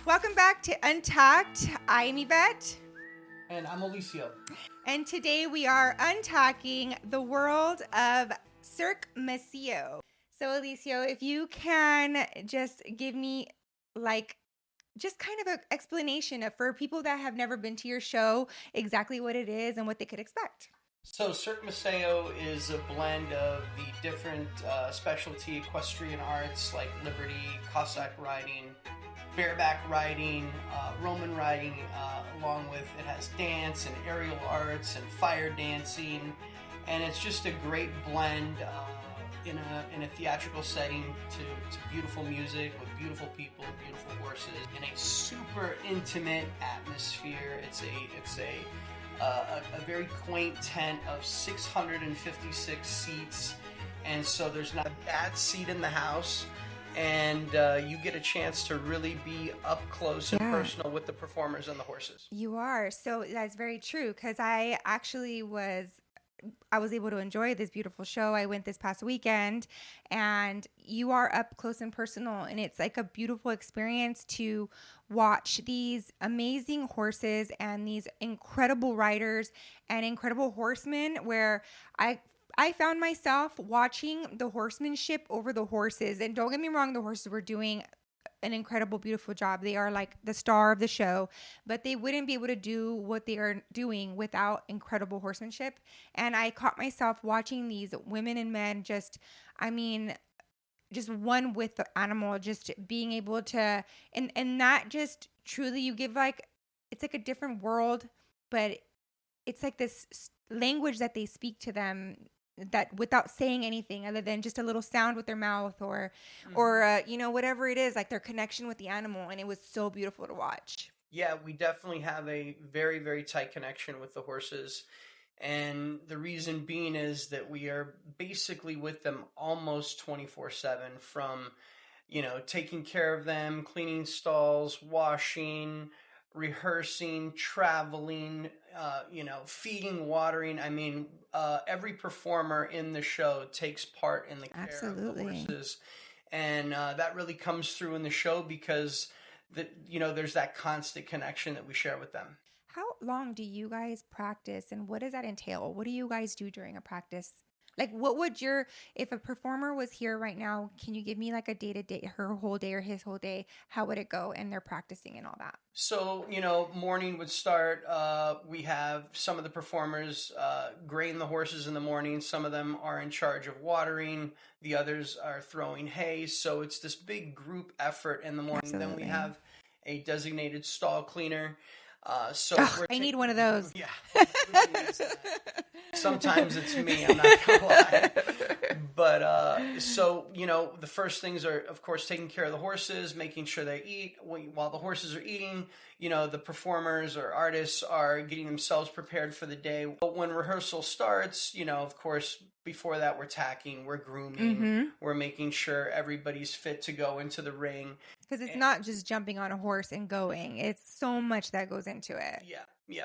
Welcome back to Untacked. I'm Yvette. And I'm Alicio. And today we are untackling the world of Cirque Ma Ceo. So Alicio, if you can just give me just kind of an explanation for people that have never been to your show, exactly what it is and what they could expect. So Cirque Ma Ceo is a blend of the different specialty equestrian arts like Liberty, Cossack riding, bareback riding, Roman riding, along with it has dance and aerial arts and fire dancing, and it's just a great blend in a theatrical setting to beautiful music with beautiful people, beautiful horses, in a super intimate atmosphere. It's a very quaint tent of 656 seats, and so there's not a bad seat in the house, and you get a chance to really be up close and personal with the performers and the horses. You are. So that's very true, because I was able to enjoy this beautiful show. I went this past weekend, and you are up close and personal, and it's like a beautiful experience to watch these amazing horses and these incredible riders and incredible horsemen, where I found myself watching the horsemanship over the horses. And don't get me wrong, the horses were doing an incredible, beautiful job. They are like the star of the show, but they wouldn't be able to do what they are doing without incredible horsemanship. And I caught myself watching these women and men just one with the animal, just being able to, and that just truly, you give it's like a different world, but it's like this language that they speak to them, that without saying anything other than just a little sound with their mouth or whatever it is, like their connection with the animal. And it was so beautiful to watch. Yeah, we definitely have a very, very tight connection with the horses. And the reason being is that we are basically with them almost 24/7, from, taking care of them, cleaning stalls, washing, rehearsing, traveling, feeding, watering. Every performer in the show takes part in the care of the horses. And that really comes through in the show because there's that constant connection that we share with them. How long do you guys practice, and what does that entail? What do you guys do during a practice? Like, what would if a performer was here right now, can you give me like a day-to-day, her whole day or his whole day? How would it go? And they're practicing and all that. So, morning would start. We have some of the performers grain the horses in the morning. Some of them are in charge of watering. The others are throwing hay. So it's this big group effort in the morning. Absolutely. Then we have a designated stall cleaner. I need one of those. Yeah. Sometimes it's me, I'm not gonna lie. But the first things are, of course, taking care of the horses, making sure they eat. While the horses are eating, the performers or artists are getting themselves prepared for the day. But when rehearsal starts, of course, before that we're tacking, we're grooming, we're making sure everybody's fit to go into the ring. Because it's not just jumping on a horse and going. It's so much that goes into it. Yeah.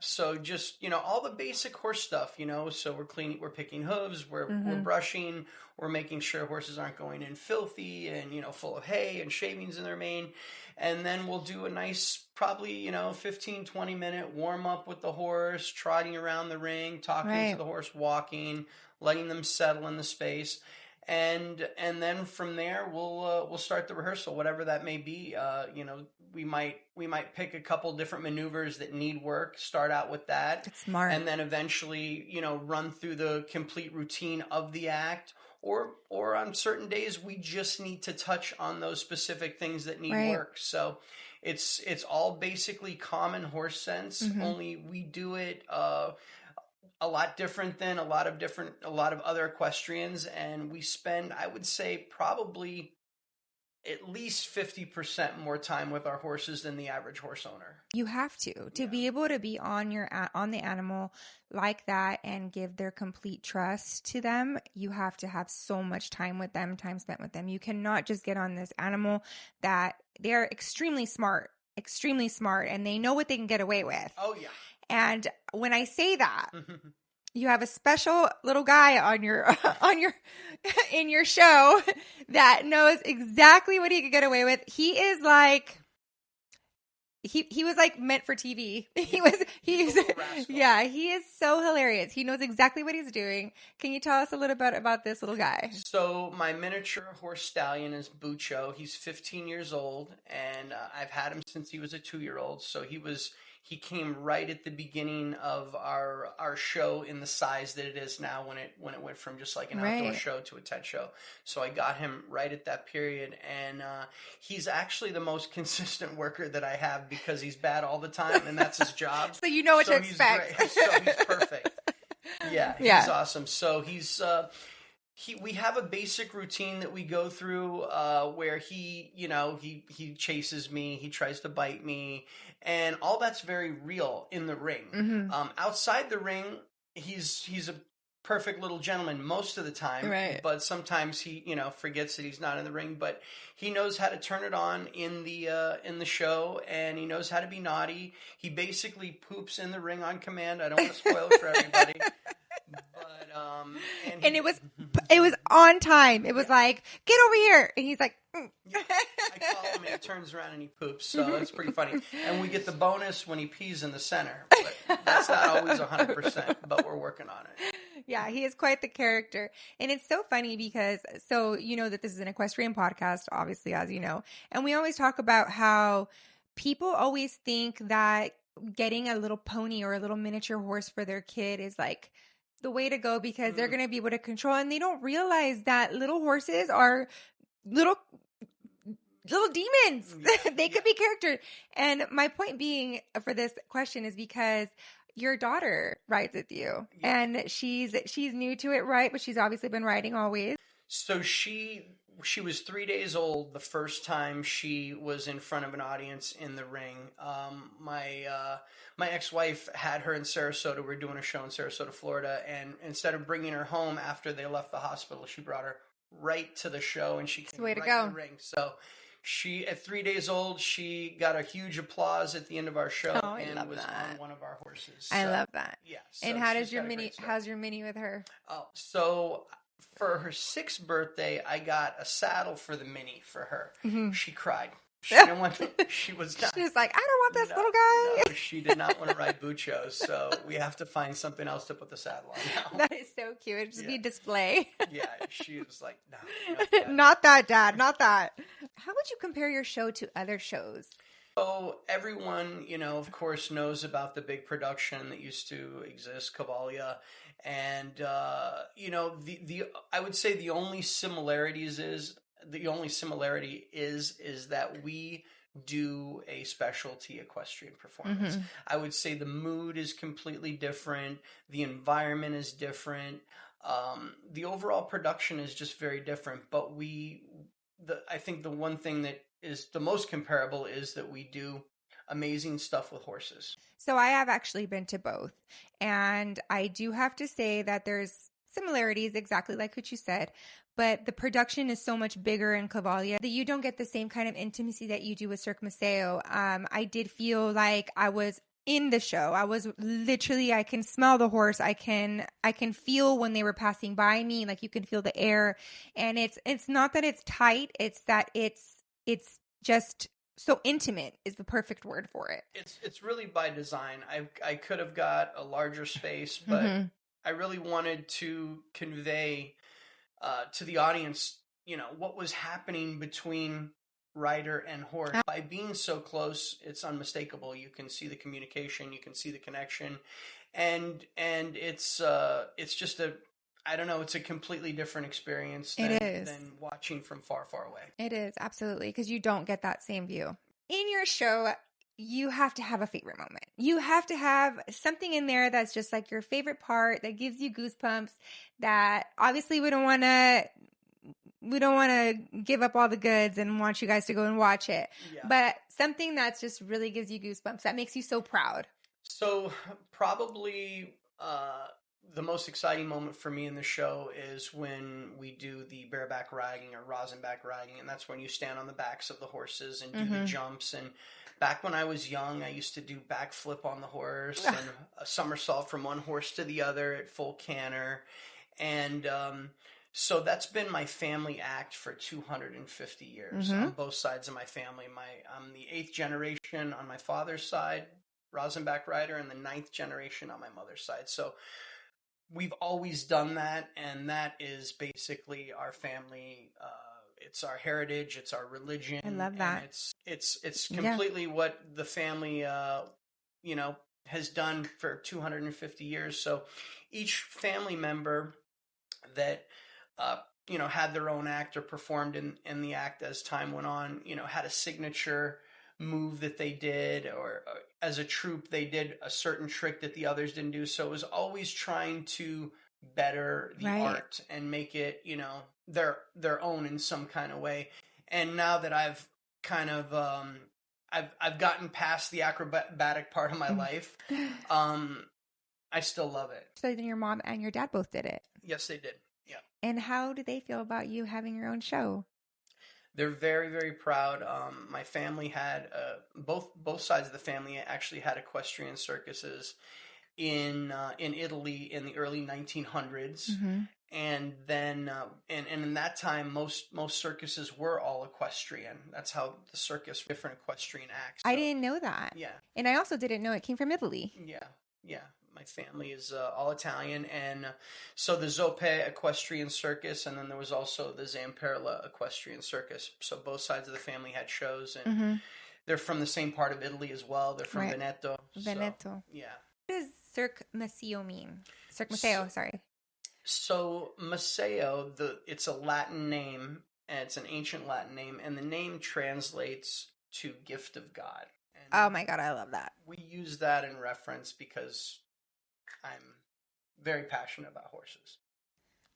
So just, all the basic horse stuff, so we're cleaning, we're picking hooves, we're brushing, we're making sure horses aren't going in filthy and, full of hay and shavings in their mane. And then we'll do a nice, probably, 15, 20 minute warm up with the horse, trotting around the ring, talking to the horse, walking, letting them settle in the space. And then from there we'll start the rehearsal, whatever that may be. We might pick a couple different maneuvers that need work, start out with that. That's smart. And then eventually, run through the complete routine of the act. Or on certain days we just need to touch on those specific things that need work. So it's all basically common horse sense, only we do it a lot different than a lot of other equestrians, and we spend, I would say, probably at least 50% more time with our horses than the average horse owner. You have to be able to be on the animal like that and give their complete trust to them. You have to have so much time spent with them. You cannot just get on this animal that they're extremely smart, and they know what they can get away with. Oh yeah. And when I say that, you have a special little guy on your in your show that knows exactly what he could get away with. He is like he was like meant for TV. He's a little rascal. yeah, he is so hilarious. He knows exactly what he's doing. Can you tell us a little bit about this little guy? So my miniature horse stallion is Bucho. He's 15 years old, and I've had him since he was a 2-year-old. So he came right at the beginning of our show in the size that it is now when it went from just like an outdoor show to a TED show. So I got him right at that period, and he's actually the most consistent worker that I have because he's bad all the time, and that's his job. So you know what to expect. Great. So he's perfect. Yeah, he's awesome. So we have a basic routine that we go through where he chases me, he tries to bite me, and all that's very real in the ring. Mm-hmm. Outside the ring, he's a perfect little gentleman most of the time, right. But sometimes he forgets that he's not in the ring, but he knows how to turn it on in the show, and he knows how to be naughty. He basically poops in the ring on command. I don't want to spoil it for everybody. But and it was on time. It was like, get over here, and he's like, Yeah, I call him and he turns around and he poops. So it's pretty funny. And we get the bonus when he pees in the center, but that's not always 100%. But we're working on it. Yeah, he is quite the character, and it's so funny because you know that this is an equestrian podcast, obviously, as you know, and we always talk about how people always think that getting a little pony or a little miniature horse for their kid is like the way to go because they're going to be able to control, and they don't realize that little horses are little demons. They could be characters. And my point being for this question is because your daughter rides with you, and she's new to it, right? But she's obviously been riding always. So she was 3 days old the first time she was in front of an audience in the ring. My ex-wife had her in Sarasota. We're doing a show in Sarasota, Florida, and instead of bringing her home after they left the hospital, she brought her right to the show, and she came right in the ring. So she, at 3 days old, she got a huge applause at the end of our show and was on one of our horses. I love that. Yeah. So and how's your mini with her? Oh, so for her 6th birthday, I got a saddle for the mini for her. Mm-hmm. She cried. She didn't want to, she was not. She was like, I don't want this little guy. No, she did not want to ride Bucho, so we have to find something else to put the saddle on now. That is so cute. It'd just be display. Yeah, she was like, no. Not that, Dad. Not that. How would you compare your show to other shows? So everyone, of course, knows about the big production that used to exist, Cavalia. And, I would say the only similarity is that we do a specialty equestrian performance. Mm-hmm. I would say the mood is completely different. The environment is different. The overall production is just very different. But I think the one thing that is the most comparable is that we do amazing stuff with horses. So I have actually been to both. And I do have to say that there's similarities, exactly like what you said. But the production is so much bigger in Cavalia that you don't get the same kind of intimacy that you do with Cirque Ma Ceo. I did feel like I was in the show. I was literally, I can smell the horse. I can feel when they were passing by me, like you can feel the air. And it's not that it's tight. It's that it's just so intimate is the perfect word for it. It's really by design. I could have got a larger space, but I really wanted to convey to the audience, what was happening between rider and horse. By being so close, it's unmistakable. You can see the communication, you can see the connection, and it's just it's a completely different experience than watching from far, far away. It is, absolutely, because you don't get that same view. In your show, you have to have a favorite moment. You have to have something in there that's just like your favorite part that gives you goosebumps, that obviously we don't want to give up all the goods and want you guys to go and watch it. Yeah. But something that's just really gives you goosebumps, that makes you so proud. So probably the most exciting moment for me in the show is when we do the bareback riding or rosinback riding, and that's when you stand on the backs of the horses and do the jumps. And back when I was young, I used to do backflip on the horse and a somersault from one horse to the other at full canter. And So that's been my family act for 250 years on both sides of my family. I'm the 8th generation on my father's side, Rosenbach rider, and the 9th generation on my mother's side. So we've always done that, and that is basically our family. It's our heritage, it's our religion. I love that. And it's completely what the family has done for 250 years. So each family member that had their own act or performed in the act as time went on, had a signature move that they did, or as a troupe they did a certain trick that the others didn't do. So it was always trying to better the art and make it their own in some kind of way. And now that I've kind of I've gotten past the acrobatic part of my life, I still love it. So then your mom and your dad both did it? Yes, they did. Yeah. And how do they feel about you having your own show? They're very, very proud. My family had both sides of the family actually had equestrian circuses in Italy in the early 1900s, and then and in that time most circuses were all equestrian. That's how the circus, different equestrian acts. So, I didn't know that. Yeah, and I also didn't know it came from Italy. Yeah. My family is all Italian, and so the Zoppe Equestrian Circus, and then there was also the Zamperla Equestrian Circus. So both sides of the family had shows, and they're from the same part of Italy as well. They're from Veneto. Veneto. So, yeah. What does Cirque Ma Ceo mean? Cirque Ma Ceo, sorry. So Ma Ceo, it's a Latin name, and it's an ancient Latin name, and the name translates to gift of God. And oh my God, I love that. We use that in reference because I'm very passionate about horses.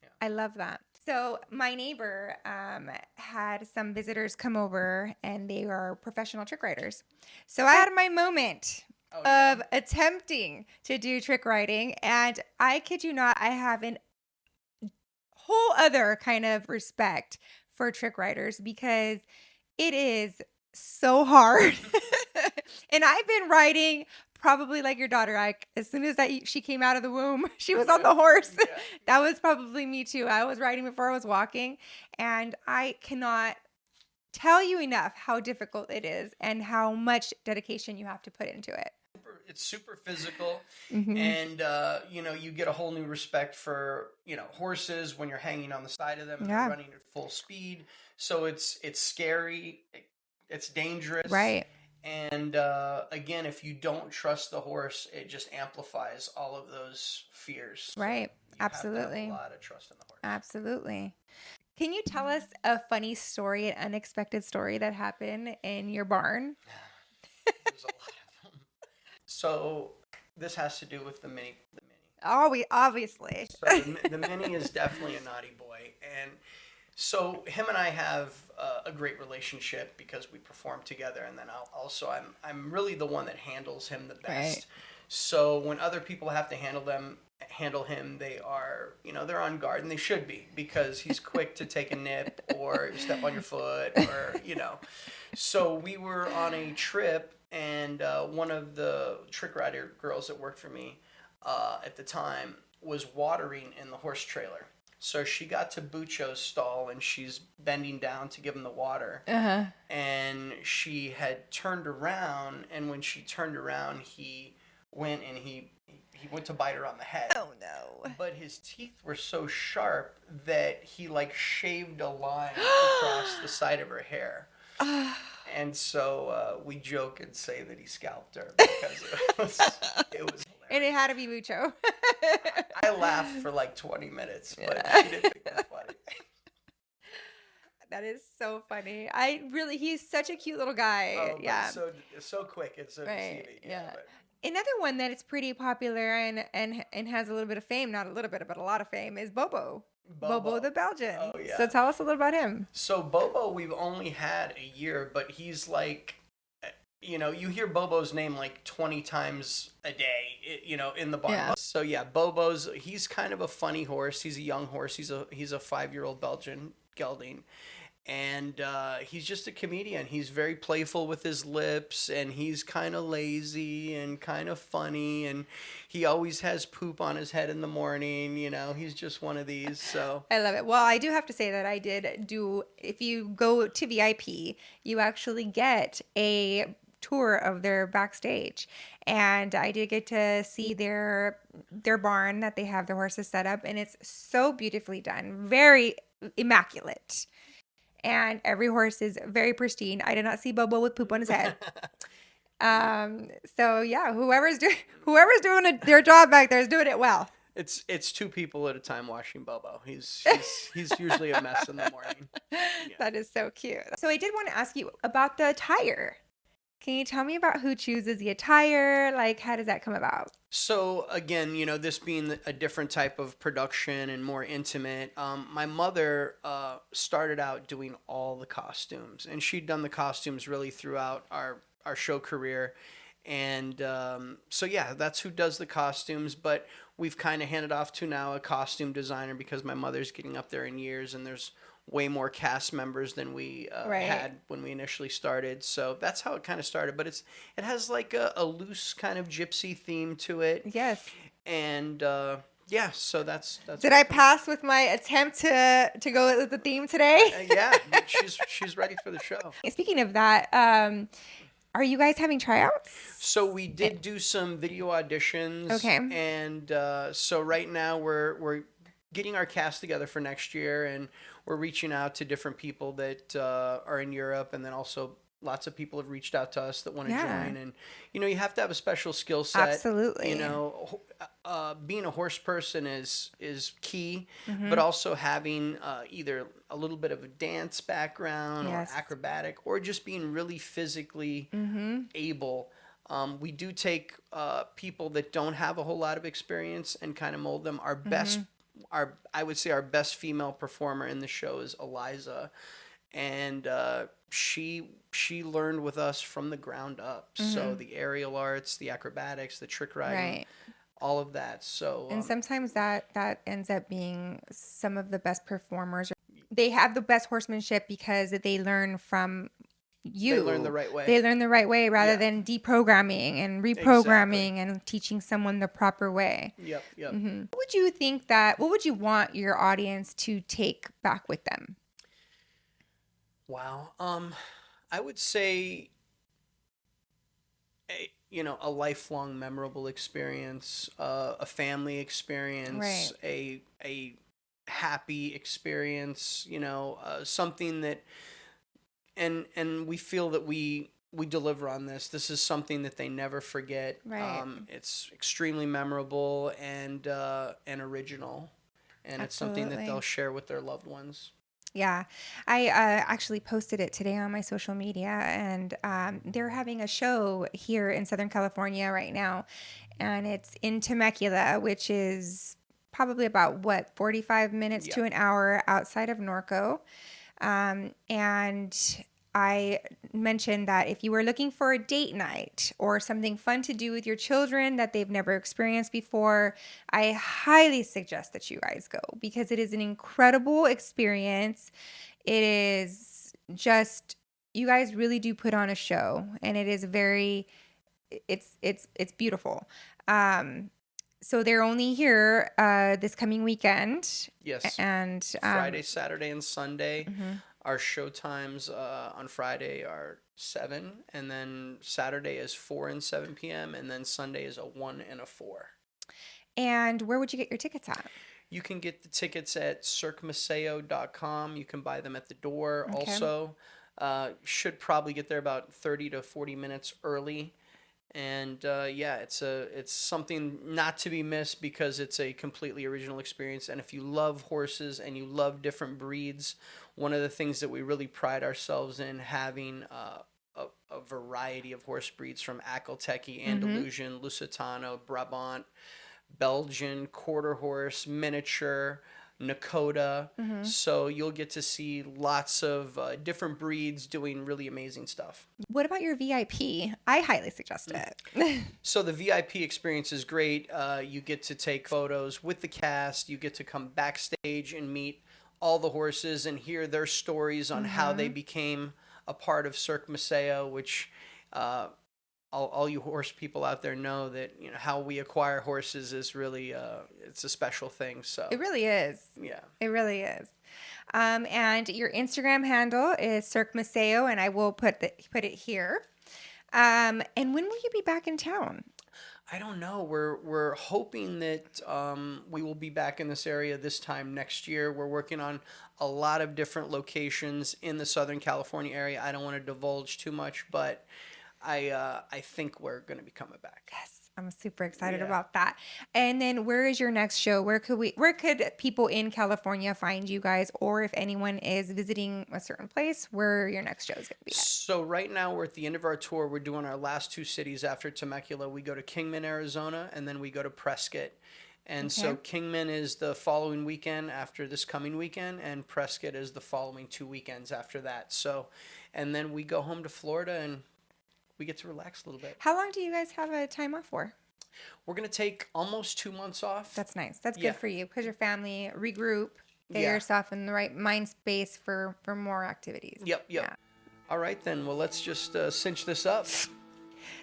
Yeah. I love that. So my neighbor had some visitors come over, and they are professional trick riders. So I had my moment of attempting to do trick riding, and I kid you not, I have a whole other kind of respect for trick riders because it is so hard. And I've been riding probably like your daughter, Ike. As soon as she came out of the womb, she was on the horse. Yeah. That was probably me too. I was riding before I was walking, and I cannot tell you enough how difficult it is and how much dedication you have to put into it. It's super physical, and you get a whole new respect for horses when you're hanging on the side of them and they're running at full speed. So it's scary, it's dangerous, right? And again, if you don't trust the horse, it just amplifies all of those fears. Right. So absolutely. have to have a lot of trust in the horse. Absolutely. Can you tell us a funny story, an unexpected story that happened in your barn? There's a lot of them. So this has to do with the mini. Oh, obviously. So the mini is definitely a naughty boy, and so him and I have a great relationship because we perform together, and then I'm really the one that handles him the best. Right. So when other people have to handle him, they are they're on guard, and they should be, because he's quick to take a nip or step on your foot or So we were on a trip, and one of the trick rider girls that worked for me at the time was watering in the horse trailer. So she got to Bucco's stall, and she's bending down to give him the water. And she had turned around, and when she turned around, he went to bite her on the head. Oh no. But his teeth were so sharp that he shaved a line across the side of her hair. And so we joke and say that he scalped her because it was hilarious. And it had to be Bucco. I laughed for 20 minutes, but she didn't think it was funny. That is so funny. He's such a cute little guy. Oh, yeah. So quick and so deceiving. Yeah. Another one that is pretty popular and has a little bit of fame, not a little bit, but a lot of fame, is Bobo. Bobo the Belgian. Oh, yeah. So tell us a little about him. So Bobo, we've only had a year, but he's you hear Bobo's name 20 times a day, in the barn. Yeah. So yeah, he's kind of a funny horse. He's a young horse. He's a 5-year-old Belgian gelding. And he's just a comedian. He's very playful with his lips, and he's kind of lazy and kind of funny, and he always has poop on his head in the morning. He's just one of these. So I love it. Well, I do have to say that I did do, if you go to VIP, you actually get a tour of their backstage, and I did get to see their barn that they have the horses set up, and it's so beautifully done, very immaculate. And every horse is very pristine. I did not see Bobo with poop on his head. So yeah, whoever's doing their job back there is doing it well. it's two people at a time washing Bobo. He's usually a mess in the morning. Yeah. That is so cute. So I did want to ask you about the attire. Can you tell me about who chooses the attire? Like, how does that come about? So again, this being a different type of production and more intimate, my mother started out doing all the costumes, and she'd done the costumes really throughout our show career. And so yeah, that's who does the costumes, but we've kind of handed off to now a costume designer because my mother's getting up there in years, and there's way more cast members than we had when we initially started. So that's how it kind of started. But it has like a loose kind of gypsy theme to it. Yes. And yeah, so that's. Did I pass with my attempt to go with the theme today? Yeah, she's ready for the show. Speaking of that, are you guys having tryouts? So we did do some video auditions. Okay. And so right now we're getting our cast together for next year, and we're reaching out to different people that are in Europe, and then also lots of people have reached out to us that want to join. And you have to have a special skill set. Absolutely. Being a horse person is key, Mm-hmm. but also having either a little bit of a dance background Yes. or acrobatic, or just being really physically Mm-hmm. able. We do take people that don't have a whole lot of experience and kind of mold them. Our best, I would say our best female performer in the show is Eliza, and she learned with us from the ground up. So the aerial arts, the acrobatics, the trick riding, Right. all of that. So And sometimes that ends up being some of the best performers. They have the best horsemanship because they learn from you. they learn the right way. They learn the right way rather Yeah. than deprogramming and reprogramming and teaching someone the proper way. Yep. What would you want your audience to take back with them? Wow. I would say a lifelong memorable experience, a family experience, a happy experience, something that, and we feel that we deliver on this. This is something that they never forget. Right. It's extremely memorable and original, and it's something that Absolutely. they'll share with their loved ones. Yeah, I actually posted it today on my social media, and they're having a show here in Southern California right now, and it's in Temecula, which is probably about 45 minutes to an hour outside of Norco. And I mentioned that if you were looking for a date night or something fun to do with your children that they've never experienced before, I highly suggest that you guys go because it is an incredible experience. It is just, you guys really do put on a show, and it is it's beautiful. So they're only here this coming weekend. Yes. And Friday, Saturday, and Sunday. Our show times on Friday are 7, and then Saturday is 4 and 7 p.m., and then Sunday is a 1 and a 4. And where would you get your tickets at? You can get the tickets at cirquemaceo.com. You can buy them at the door. Okay. Also, should probably get there about 30 to 40 minutes early. And it's something not to be missed because it's a completely original experience. And if you love horses and you love different breeds, one of the things that we really pride ourselves in having a variety of horse breeds from Akelteki, Andalusian, Lusitano, Brabant, Belgian, quarter horse, miniature, Nakota. So you'll get to see lots of different breeds doing really amazing stuff. What about your VIP? I highly suggest it. So the VIP experience is great. You get to take photos with the cast. You get to come backstage and meet all the horses and hear their stories on how they became a part of Cirque Ma Ceo, which all you horse people out there know that, you know, how we acquire horses is really it's a special thing. So It really is. yeah. It really is. And your Instagram handle is Cirque Ma Ceo, and I will put it here. And when will you be back in town? I don't know. We're hoping that we will be back in this area this time next year. We're working on a lot of different locations in the Southern California area. I don't want to divulge too much, but I think we're going to be coming back. Yes, I'm super excited Yeah. about that. And then where is your next show? Where could people in California find you guys, or if anyone is visiting a certain place, where your next show is going to be at? So right now we're at the end of our tour. We're doing our last 2 cities after Temecula. We go to Kingman, Arizona, and then we go to Prescott. And so Kingman is the following weekend after this coming weekend, and Prescott is the following 2 weekends after that. So, and then we go home to Florida and we get to relax a little bit. How long do you guys have a time off for? We're going to take almost 2 months off. That's nice. That's Yeah. good for you, because your family regroup, get Yeah. yourself in the right mind space for more activities. Yep. Yeah. All right, then. Well, let's just cinch this up.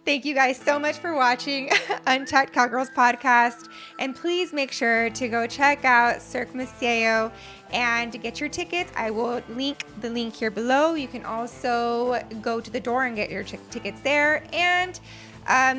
Thank you guys so much for watching Untucked Cowgirls podcast. And please make sure to go check out Cirque Ma Ceo and to get your tickets. I will link the link here below. You can also go to the door and get your tickets there. And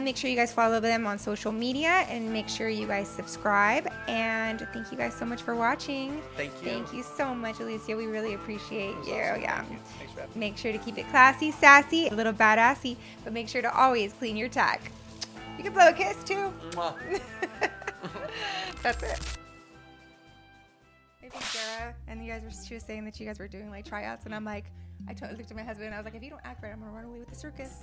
make sure you guys follow them on social media, and make sure you guys subscribe. And thank you guys so much for watching. Thank you. Thank you so much, Alicia. We really appreciate you. Awesome. Yeah. Thank you. Thanks for having me. Make sure to keep it classy, sassy, a little badassy, but make sure to always clean your tack. You can blow a kiss too. Mwah. That's it. I think Sarah and she was saying that you guys were doing like tryouts, and I'm like, I looked at my husband and I was like, if you don't act right, I'm gonna run away with the circus.